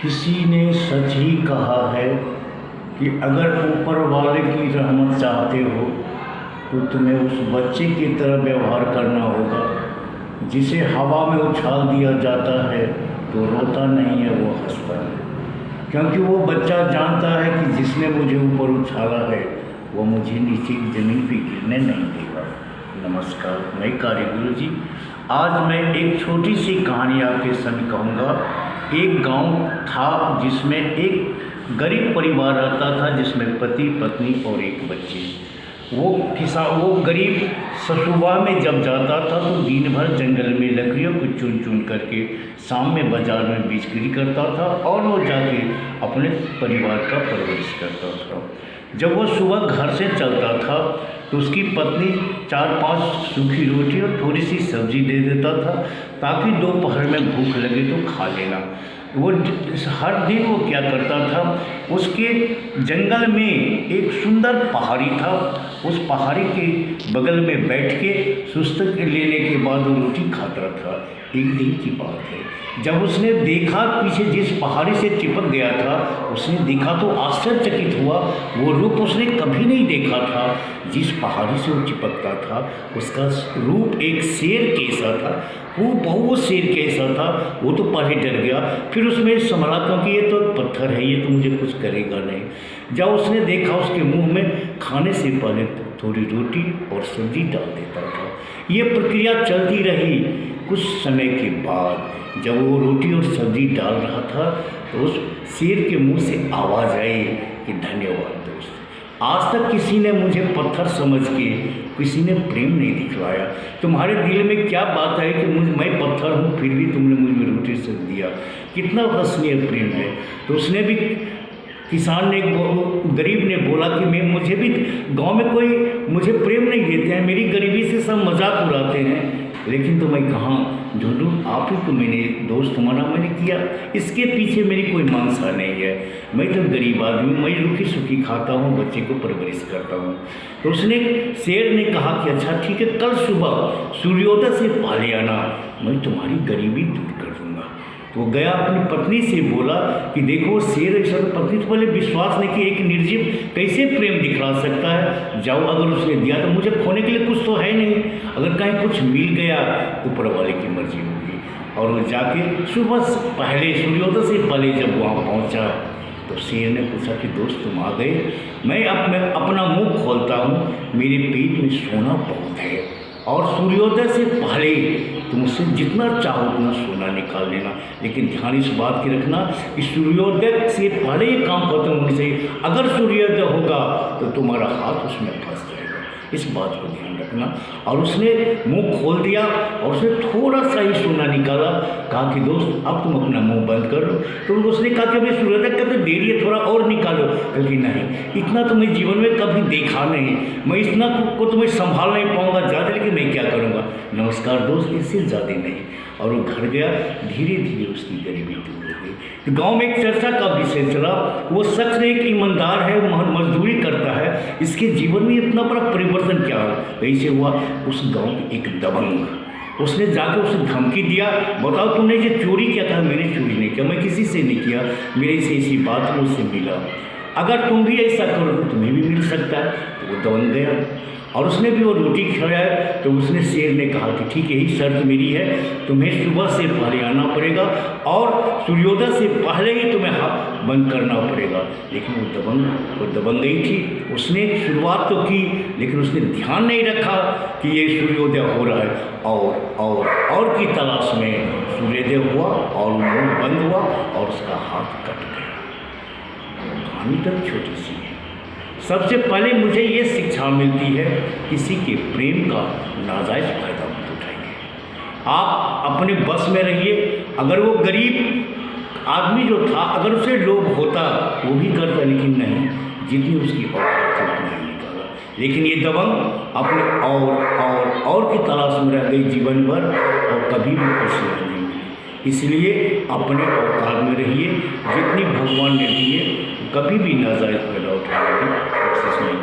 किसी ने सच ही कहा है कि अगर ऊपर वाले की रहमत चाहते हो तो तुम्हें उस बच्चे की तरह व्यवहार करना होगा जिसे हवा में उछाल दिया जाता है तो रोता नहीं है, वो हंसता है। क्योंकि वो बच्चा जानता है कि जिसने मुझे ऊपर उछाला है वो मुझे नीचे की ज़मीन पर गिरने नहीं देगा। नमस्कार, मैं कारीगुरु जी। आज मैं एक छोटी सी कहानी आपके सामने कहूँगा। एक गांव था जिसमें एक गरीब परिवार रहता था, जिसमें पति पत्नी और एक बच्चे। वो गरीब सुबह में जब जाता था तो दिन भर जंगल में लकड़ियों को चुन चुन करके शाम में बाज़ार में बिक्री करता था और वो जाके अपने परिवार का परवरिश करता था। जब वो सुबह घर से चलता था तो उसकी पत्नी 4-5 सूखी रोटी और थोड़ी सी सब्ज़ी दे देता था ताकि दोपहर में भूख लगे तो खा लेना। वो हर दिन वो क्या करता था, उसके जंगल में एक सुंदर पहाड़ी था, उस पहाड़ी के बगल में बैठ के सुस्त लेने के बाद वो रोटी खाता था। एक दिन की बात है, जब उसने देखा पीछे जिस पहाड़ी से चिपक गया था, उसने देखा तो आश्चर्यचकित हुआ। वो रूप उसने कभी नहीं देखा था। जिस पहाड़ी से वो चिपकता था उसका रूप एक शेर कैसा था, वो शेर कैसा था। वो तो पहले डर गया, फिर उसमें संभला क्योंकि ये तो पत्थर है, ये तो मुझे कुछ करेगा नहीं। जब उसने देखा उसके मुंह में खाने से पहले थोड़ी रोटी और सब्जी डाल देता था। ये प्रक्रिया चलती रही। कुछ समय के बाद जब वो रोटी और सब्जी डाल रहा था तो उस शेर के मुंह से आवाज़ आई कि धन्यवाद दोस्त, आज तक किसी ने मुझे पत्थर समझ के किसी ने प्रेम नहीं दिखलाया। तुम्हारे दिल में क्या बात है कि मैं पत्थर हूँ फिर भी तुमने मुझे रोटी से दिया, कितना हसीन प्रेम है। तो उसने भी, किसान ने, गरीब ने बोला कि मुझे भी गांव में कोई मुझे प्रेम नहीं देते हैं, मेरी गरीबी से सब मजाक उड़ाते हैं, लेकिन तो मैं कहाँ ढूंढूं, आप ही तो मैंने दोस्त माना, मैंने किया, इसके पीछे मेरी कोई मानसा नहीं है। मैं तो गरीब आदमी हूँ, मैं रूखी सूखी खाता हूँ, बच्चे को परवरिश करता हूँ। तो उसने, शेर ने कहा कि अच्छा ठीक है, कल सुबह सूर्योदय से पहले आना, मैं तुम्हारी गरीबी दूर कर दूँगा। तो वो गया, अपनी पत्नी से बोला कि देखो शेर ऐसा, तो पत्नी तो पहले विश्वास नहीं कि एक निर्जीव कैसे प्रेम दिखला सकता है। जाओ, अगर उसने दिया तो मुझे खोने के लिए कुछ तो है नहीं, अगर कहीं कुछ मिल गया तो ऊपर वाले की मर्जी होगी। और वो जाके सुबह पहले, सूर्योदय से पहले जब वहाँ पहुँचा तो शेर ने पूछा कि दोस्त तुम आ गए। मैं अपना मुँह खोलता हूँ, मेरे पेट में सोना बहुत है और सूर्योदय से पहले तुम उससे जितना चाहो उतना सोना निकाल लेना, लेकिन ध्यान इस बात की रखना कि सूर्योदय से पहले ये काम खत्म होनी चाहिए। अगर सूर्योदय होगा तो तुम्हारा हाथ उसमें फंस जाएगा, इस बात को ध्यान रखना। और उसने मुंह खोल दिया और उसने थोड़ा सा ही सोना निकाला, कहा कि दोस्त अब तुम अपना मुंह बंद कर लो। तो उसने कहा कि भाई सूर्योदय कब तक देरी है, थोड़ा और निकालो। क्योंकि नहीं, इतना तो मैं जीवन में कभी देखा नहीं, मैं इतना को तो मैं संभाल नहीं पाऊंगा ज़्यादा, लेकिन मैं क्या करूँगा। नमस्कार दोस्त, इससे ज़्यादा नहीं। और वो घर गया, धीरे धीरे उसकी गरीबी दूर हो गई। गांव में एक चर्चा का विषय चला, वो शख्स एक ईमानदार है, मजदूरी करता है, इसके जीवन में इतना बड़ा परिवर्तन क्या है। कैसे हुआ, उस गांव में एक दबंग, उसने जाकर उसे धमकी दिया, बताओ तुमने ये चोरी किया था। मैंने चोरी नहीं किया, मैं किसी से नहीं किया, मेरे से ऐसी बात मुझसे मिला, अगर तुम भी ऐसा करो तो तुम्हें भी मिल सकता है। तो वो दबंग गया और उसने भी वो रोटी खिलाया। तो उसने, शेर ने कहा कि ठीक है, यही शर्त मेरी है, तुम्हें सुबह से पहले आना पड़ेगा और सूर्योदय से पहले ही तुम्हें हाथ बंद करना पड़ेगा। लेकिन वो दबंग गई थी, उसने शुरुआत तो की लेकिन उसने ध्यान नहीं रखा कि ये सूर्योदय हो रहा है, और की तलाश में सूर्योदय हुआ और मुंह बंद हुआ और उसका हाथ कट गया। कहानी तक छोटी सी है। सबसे पहले मुझे ये शिक्षा मिलती है, किसी के प्रेम का नाजायज़ फ़ायदा मत उठाइए, आप अपने बस में रहिए। अगर वो गरीब आदमी जो था, अगर उसे लोभ होता वो भी करता, लेकिन नहीं, जितनी उसकी औकात थी उतना ही निकाला। लेकिन ये दबंग अपने और की तलाश में रह गई जीवन भर और कभी भी खुशी नहीं मिली। इसलिए अपने औकात में रहिए, जितनी भगवान ने दी है, कभी भी नाजायज़ फ़ायदा उठाने की कोशिश नहीं